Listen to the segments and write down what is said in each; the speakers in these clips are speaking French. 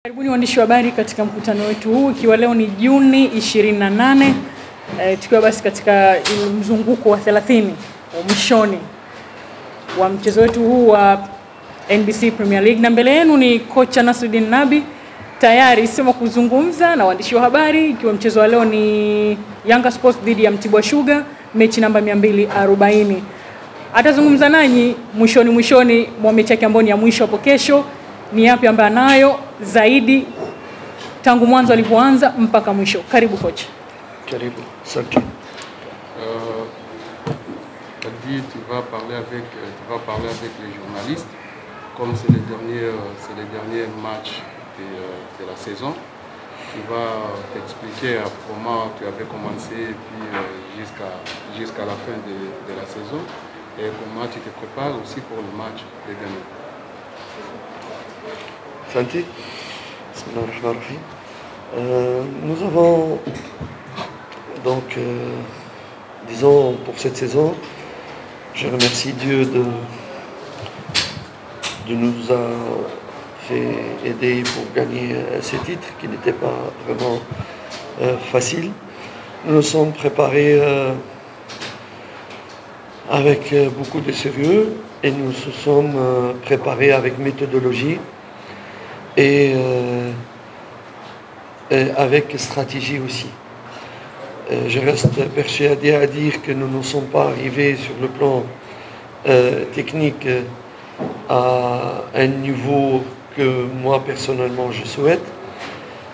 Karibuni waandishi wa habari katika mkutano wetu huu, ikiwa leo ni Juni 28, tukiwa basi katika mzunguko wa 30 wa mwishoni wa mchezo wetu huu wa NBC Premier League, na mbele yenu ni kocha Nasruddin Nabi tayari sema kuzungumza na waandishi wa habari, ikiwa mchezo wa leo ni Yanga Sports dhidi ya Mtibwa Sugar, mechi namba 240. Atazungumza nanyi mwishoni mwa mechi yake ambayo ni ya mwisho hapo kesho. Ni yapi ambayo anayo zaidi tangu mwanzo alipoanza mpaka mwisho. Karibu coach. Karibu. Asante. Tu vas parler avec les journalistes, comme c'est les derniers matchs de la saison. Tu vas t'expliquer comment tu avais commencé et puis jusqu'à la fin de la saison, et comment tu te prépares aussi pour le match de demain. Santi. Nous avons donc, disons, pour cette saison, je remercie Dieu de nous avoir fait aider pour gagner ces titres qui n'étaient pas vraiment faciles. Nous nous sommes préparés avec beaucoup de sérieux et nous nous sommes préparés avec méthodologie et avec stratégie aussi. Je reste persuadé à dire que nous ne sommes pas arrivés sur le plan technique à un niveau que moi personnellement je souhaite.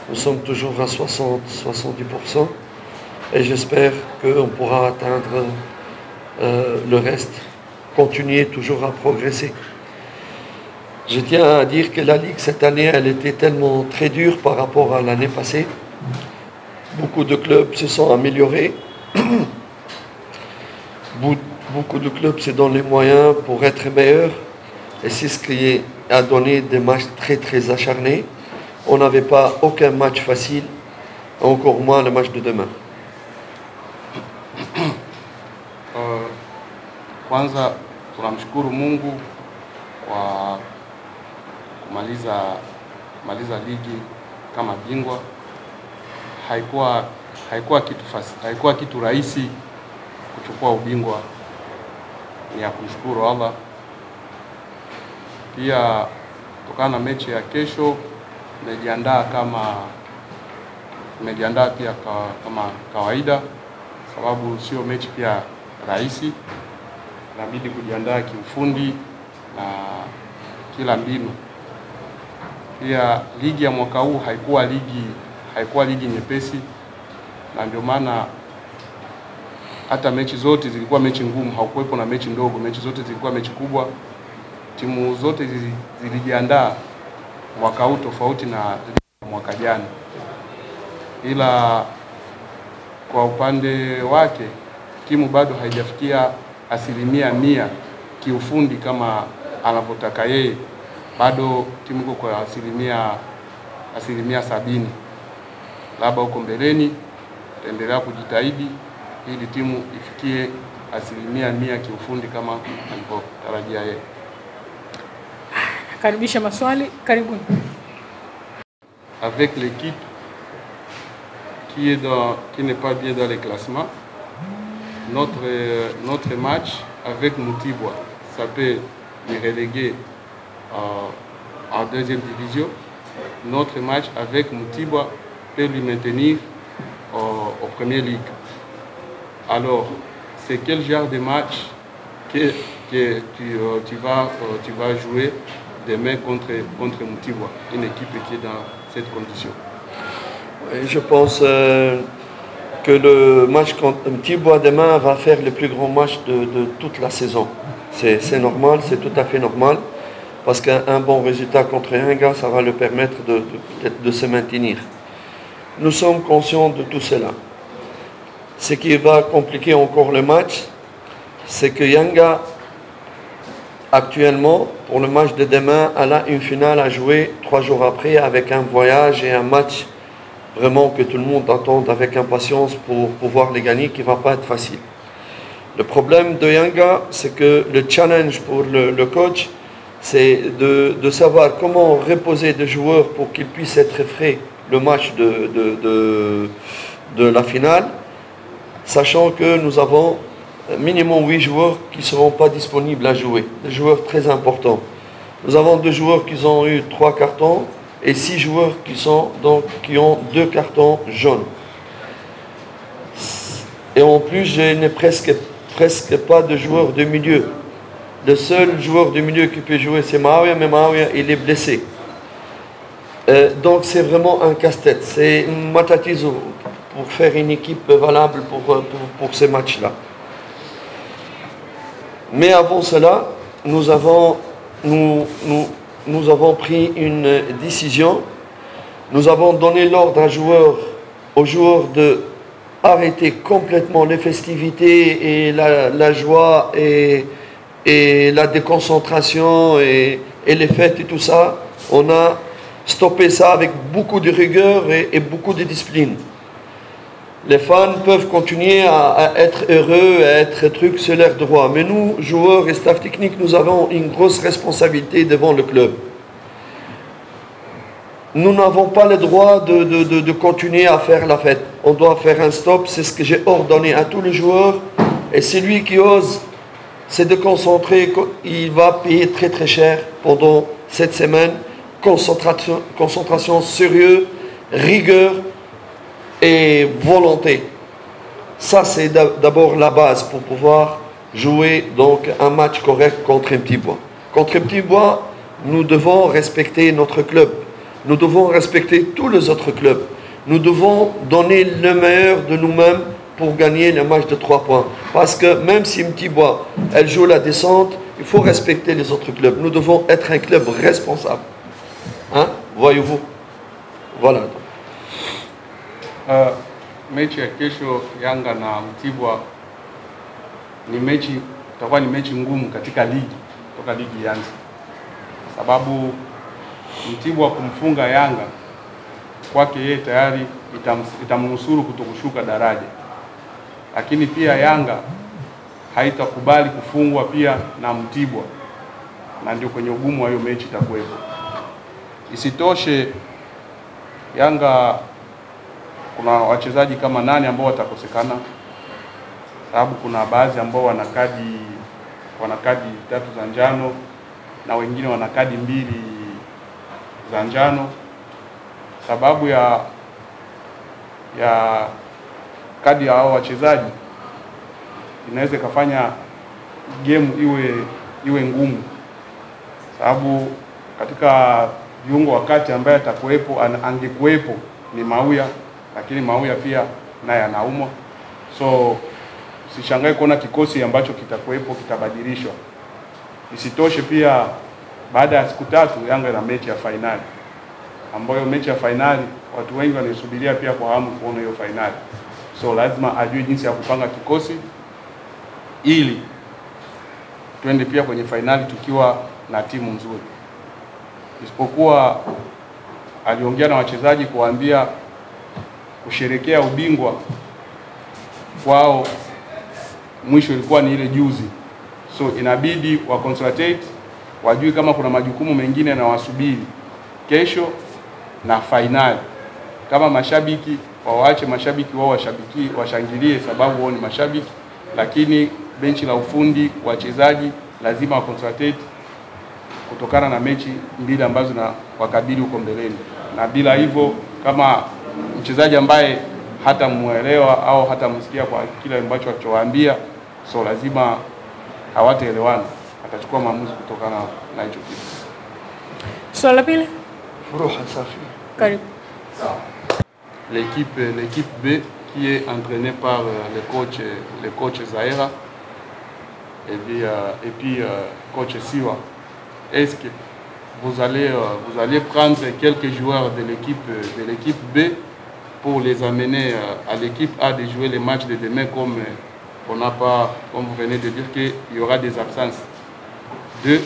Nous sommes toujours à 60-70% et j'espère qu'on pourra atteindre le reste, continuer toujours à progresser. Je tiens à dire que la Ligue cette année, elle était tellement très dure par rapport à l'année passée. Beaucoup de clubs se sont améliorés. Beaucoup de clubs se donnent les moyens pour être meilleurs. Et c'est ce qui a donné des matchs très très acharnés. On n'avait pas aucun match facile, encore moins le match de demain. Kwanza tunamshukuru Mungu kwa kumaliza ligi kama bingwa. Haikuwa kitu rahisi kuchukua ubingwa, ni ya kumshukuru Allah. Pia kutokana na mechi ya kesho nimejiandaa pia kama kawaida, sababu sio mechi pia rahisi. Inabidi kujiandaa kiufundi na kila mbinu. Pia ligi ya mwaka huu haikuwa ligi nyepesi, na ndio maana hata mechi zote zilikuwa mechi ngumu, haukuwepo na mechi ndogo. Mechi zote zilikuwa mechi kubwa. Timu zote zilijiandaa mwaka huu tofauti na mwaka jana. Ila kwa upande wake timu bado haijafikia 100% kiufundi kama anavyotaka yeye. Bado timu iko kwa 70%. Labda huko mbeleni taendelea kujitahidi ili timu ifikie 100% kiufundi kama alivyotarajia yeye. Karibisha maswali, karibuni. Avec l'équipe qui n'est pas bien dans les classements, notre match avec Mtibwa, ça peut les reléguer en deuxième division. Notre match avec Mtibwa peut lui maintenir au Premier League. Alors, c'est quel genre de match que tu vas jouer demain contre Mtibwa, une équipe qui est dans cette condition? Je pense que le match contre Mtibwa demain va faire le plus grand match de toute la saison. C'est normal, c'est tout à fait normal, parce qu'un bon résultat contre Yanga, ça va le permettre de se maintenir. Nous sommes conscients de tout cela. Ce qui va compliquer encore le match, c'est que Yanga, actuellement, pour le match de demain, elle a une finale à jouer 3 jours après, avec un voyage et un match vraiment que tout le monde attend avec impatience pour pouvoir les gagner, qui ne va pas être facile. Le problème de Yanga, c'est que le challenge pour le coach, c'est de savoir comment reposer des joueurs pour qu'ils puissent être frais le match de la finale, sachant que nous avons minimum 8 joueurs qui ne seront pas disponibles à jouer, des joueurs très importants. Nous avons 2 joueurs qui ont eu 3 cartons et 6 joueurs qui ont 2 cartons jaunes. Et en plus, je n'ai presque pas de joueurs de milieu. Le seul joueur de milieu qui peut jouer, c'est Maouia, mais Maouia, il est blessé. Donc c'est vraiment un casse-tête. C'est une matatizo pour faire une équipe valable pour ces matchs-là. Mais avant cela, nous avons pris une décision. Nous avons donné l'ordre aux joueurs de arrêter complètement les festivités et la joie et la déconcentration et les fêtes et tout ça. On a stoppé ça avec beaucoup de rigueur et beaucoup de discipline. Les fans peuvent continuer à être heureux, à être trucs sur leur droit. Mais nous, joueurs et staff technique, nous avons une grosse responsabilité devant le club. Nous n'avons pas le droit de continuer à faire la fête. On doit faire un stop, c'est ce que j'ai ordonné à tous les joueurs. Et celui qui ose se déconcentrer, il va payer très très cher pendant cette semaine. Concentration, sérieux, rigueur et volonté. Ça, c'est d'abord la base pour pouvoir jouer donc un match correct contre Mtibwa. Contre Mtibwa, nous devons respecter notre club. Nous devons respecter tous les autres clubs. Nous devons donner le meilleur de nous-mêmes pour gagner le match de 3 points. Parce que même si Mtibwa, elle joue la descente, il faut respecter les autres clubs. Nous devons être un club responsable. Hein? Voyez-vous? Voilà. Mechi ya kesho Yanga na Mtibwa itakuwa ni mechi ngumu katika ligi, toka ligi ianze. Sababu Mtibwa kumfunga Yanga kwake yeye tayari itamnusuru kutokushuka daraja. Lakini pia Yanga haitakubali kufungwa pia na Mtibwa. Na ndio kwenye ugumu wa hiyo mechi itakuwepo. Isitoshe Yanga kuna wachezaji kama 8 ambao watakosekana. Sababu kuna baadhi ambao wana kadi 3 za njano na wengine wana kadi 2 za njano. Sababu ya kadi ya hao wachezaji inaweza kufanya game iwe ngumu. Sababu katika viungo wakati ambaye atakuepo angekuepo ni Maouia, lakini Maouia pia naye anaumwa. So usishangae kuona kikosi ambacho kitakuepo kitabadilishwa. Isitoshe pia baada ya siku 3 Yanga ina mechi ya finali. Ambayo mechi ya finali watu wengi wanasubiria pia kwa hamu kuona hiyo finali. So lazima ajue jinsi ya kupanga kikosi ili tuende pia kwenye finali tukiwa na timu nzuri. Isipokuwa aliongea na wachezaji kuambia kusherekea ubingwa kwao mwisho ilikuwa ni ile juzi. So inabidi wa concentrate, wajue kama kuna majukumu mengine na wasubiri kesho na finali. Kama mashabiki waache mashabiki wao washangilie sababu wao ni mashabiki, lakini benchi la ufundi, wachezaji lazima wa concentrate kutokana na mechi 2 ambazo na wakabili huko mbeleni. Na bila hivyo kama mchezaji ambaye hata muelewa au hata msikia kwa kile ambacho alichowaambia, so lazima hawataelewana, atachukua maamuzi kutokana na hicho kitu. Swali la pili. Furuha Safi. Karibu. L'équipe B qui est entraînée par le coach Zahera et puis coach Siwa. Est-ce que vous allez prendre quelques joueurs de l'équipe B pour les amener à l'équipe A de jouer les matchs de demain comme vous venez de dire qu'il y aura des absences? 2.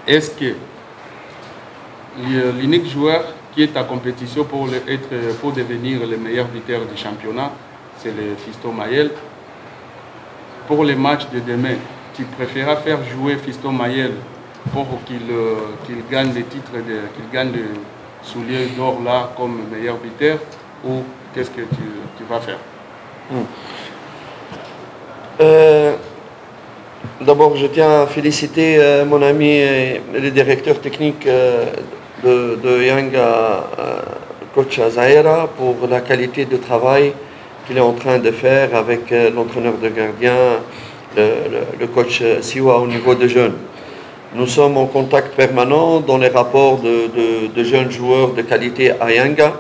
Est-ce que l'unique joueur qui est à compétition pour devenir le meilleur buteur du championnat, c'est le Fiston Mayel? Pour les matchs de demain, tu préféreras faire jouer Fiston Mayel pour qu'il gagne les titres, qu'il gagne le soulier d'or là comme meilleur buteur, ou qu'est-ce que tu vas faire? D'abord, je tiens à féliciter mon ami et le directeur technique de Yanga, coach Zahera, pour la qualité de travail qu'il est en train de faire avec l'entraîneur de gardien, le coach Siwa au niveau des jeunes. Nous sommes en contact permanent dans les rapports de jeunes joueurs de qualité à Yanga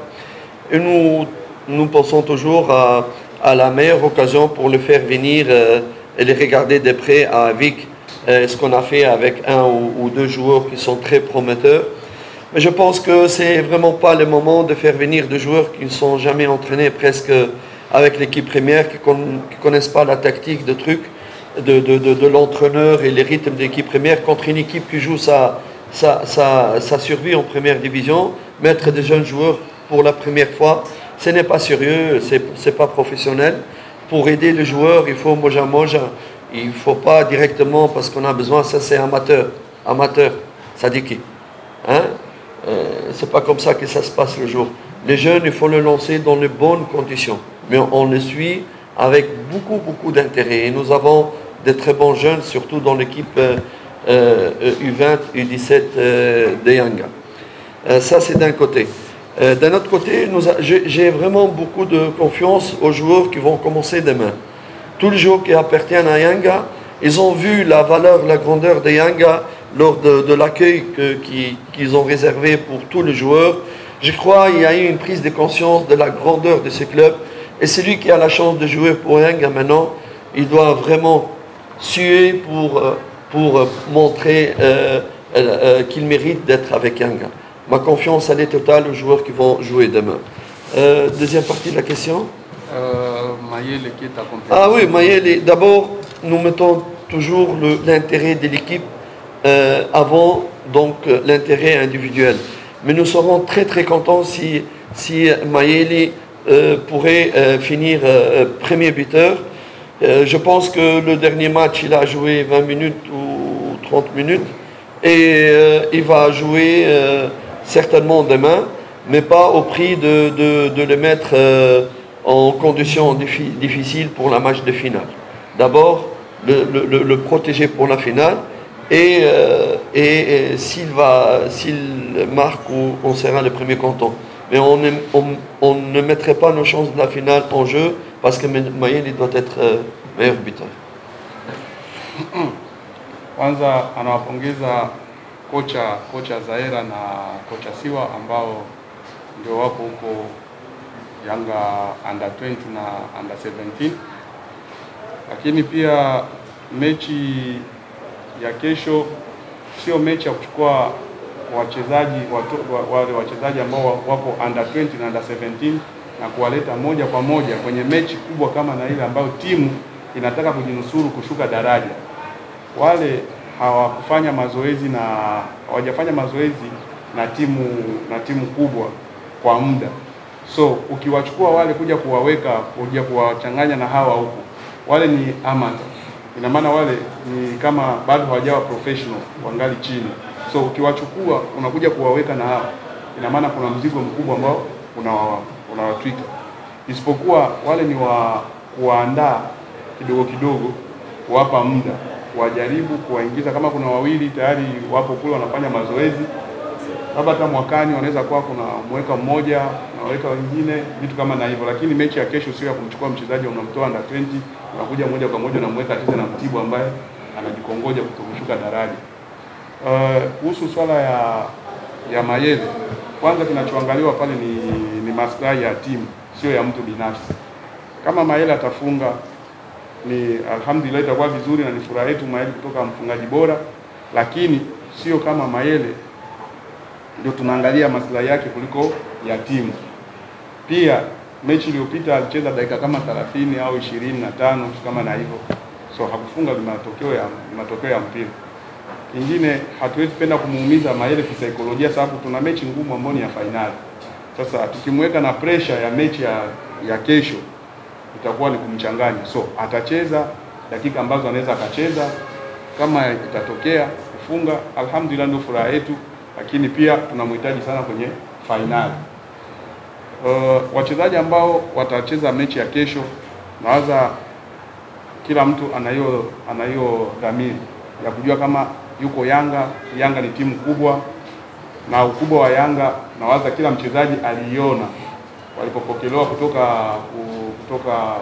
et nous pensons toujours à la meilleure occasion pour le faire venir et les regarder de près à Vic, ce qu'on a fait avec un ou deux joueurs qui sont très prometteurs. Mais je pense que c'est vraiment pas le moment de faire venir des joueurs qui ne sont jamais entraînés presque avec l'équipe première, qui connaissent pas la tactique de trucs de l'entraîneur et les rythmes de l'équipe première contre une équipe qui joue sa survie en première division. Mettre des jeunes joueurs pour la première fois, ce n'est pas sérieux, c'est pas professionnel. Pour aider les joueurs, il faut moja, il ne faut pas directement parce qu'on a besoin, ça c'est amateur, sadiki. Hein? C'est pas comme ça que ça se passe le jour. Les jeunes, il faut les lancer dans les bonnes conditions, mais on les suit avec beaucoup d'intérêt. Et nous avons de très bons jeunes, surtout dans l'équipe U20, U17 de Yanga. Ça, c'est d'un côté. D'un autre côté, j'ai vraiment beaucoup de confiance aux joueurs qui vont commencer demain. Tous les joueurs qui appartiennent à Yanga, ils ont vu la valeur, la grandeur de Yanga lors de l'accueil qu'ils ont réservé pour tous les joueurs. Je crois qu'il y a eu une prise de conscience de la grandeur de ce club. Et celui qui a la chance de jouer pour Yanga maintenant, il doit vraiment suer pour montrer qu'il mérite d'être avec Yanga. Ma confiance, elle est totale aux joueurs qui vont jouer demain. Deuxième partie de la question. Mayele qui est à compléter. Ah oui, Mayele. D'abord, nous mettons toujours l'intérêt de l'équipe avant donc l'intérêt individuel. Mais nous serons très contents si Mayele pourrait finir premier buteur. Je pense que le dernier match, il a joué 20 minutes ou 30 minutes et il va jouer certainement demain, mais pas au prix de le mettre en conditions difficiles pour la match de finale. D'abord, le protéger pour la finale et s'il marque, on sera le premier content. Mais on ne mettrait pas nos chances de la finale en jeu parce que Mayele doit être meilleur buteur. Kwanza anawapongeza kocha Zahera na kocha Siwa ambao ndio wapo huko Yanga under 20 na under 17. Lakini pia mechi ya kesho sio mechi ya kuchukua wale wachezaji ambao wapo under 20 na under 17 na kuwaleta moja kwa moja kwenye mechi kubwa kama na ile ambayo timu inataka kujinusuru kushuka daraja. Wale hawajafanya mazoezi na timu kubwa kwa muda. So ukiwachukua wale kuja kuwachanganya na hawa huko, wale ni amateur. Ina maana wale ni kama bado hawajawa professional, wangali chini. So ukiwachukua unakuja kuwaweka na hawa, ina maana kuna mzigo mkubwa ambao unawatwika. Isipokuwa wale ni kuwaandaa kidogo, kuwapa muda, wajaribu kuwaingiza. Kama kuna wawili tayari wapo kule wanafanya mazoezi, labda hata mwakani wanaweza kuwa kuna mweka mmoja na weka wengine, vitu kama na hivyo. Lakini mechi ya kesho sio ya kumchukua mchezaji unamtoa under 20 unakuja moja kwa moja na mweka tena na Mtibwa ambaye anajikongoja kutokushuka daraja. Kuhusu swala ya Mayele, kwanza kinachoangaliwa pale ni maslahi ya timu, sio ya mtu binafsi. Kama Mayele atafunga ni alhamdulillah, itakuwa vizuri na ni furaha yetu Mayele kutoka mfungaji bora, lakini sio kama Mayele ndio tunaangalia maslahi yake kuliko ya timu. Pia mechi iliyopita alicheza dakika kama 30 au 25 kama na hivyo, so hakufunga matokeo ya mpira. Kingine hatuwezi penda kumuumiza Mayele kisaikolojia, sababu tuna mechi ngumu ambayo ni ya finali. Sasa tukimweka na pressure ya mechi ya kesho itakuwa ni kumchanganya. So atacheza dakika ambazo anaweza akacheza, kama itatokea kufunga, alhamdulillah ndio furaha yetu, lakini pia tunamhitaji sana kwenye finali. Wachezaji ambao watacheza mechi ya kesho, nawaza kila mtu anayo dhamiri ya kujua kama yuko Yanga. Yanga ni timu kubwa, na ukubwa wa Yanga nawaza kila mchezaji aliona walipopokelewa kutoka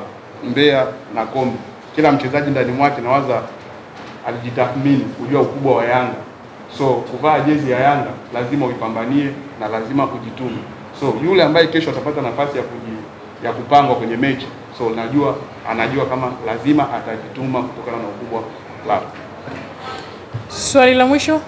Mbeya na kombe. Kila mchezaji ndani mwake nawaza alijitathmini kujua ukubwa wa Yanga. So kuvaa jezi ya Yanga lazima uipambanie na lazima kujituma. So yule ambaye kesho atapata nafasi ya kupangwa kwenye mechi, so anajua kama lazima atajituma kutokana na ukubwa wake. Swali la mwisho.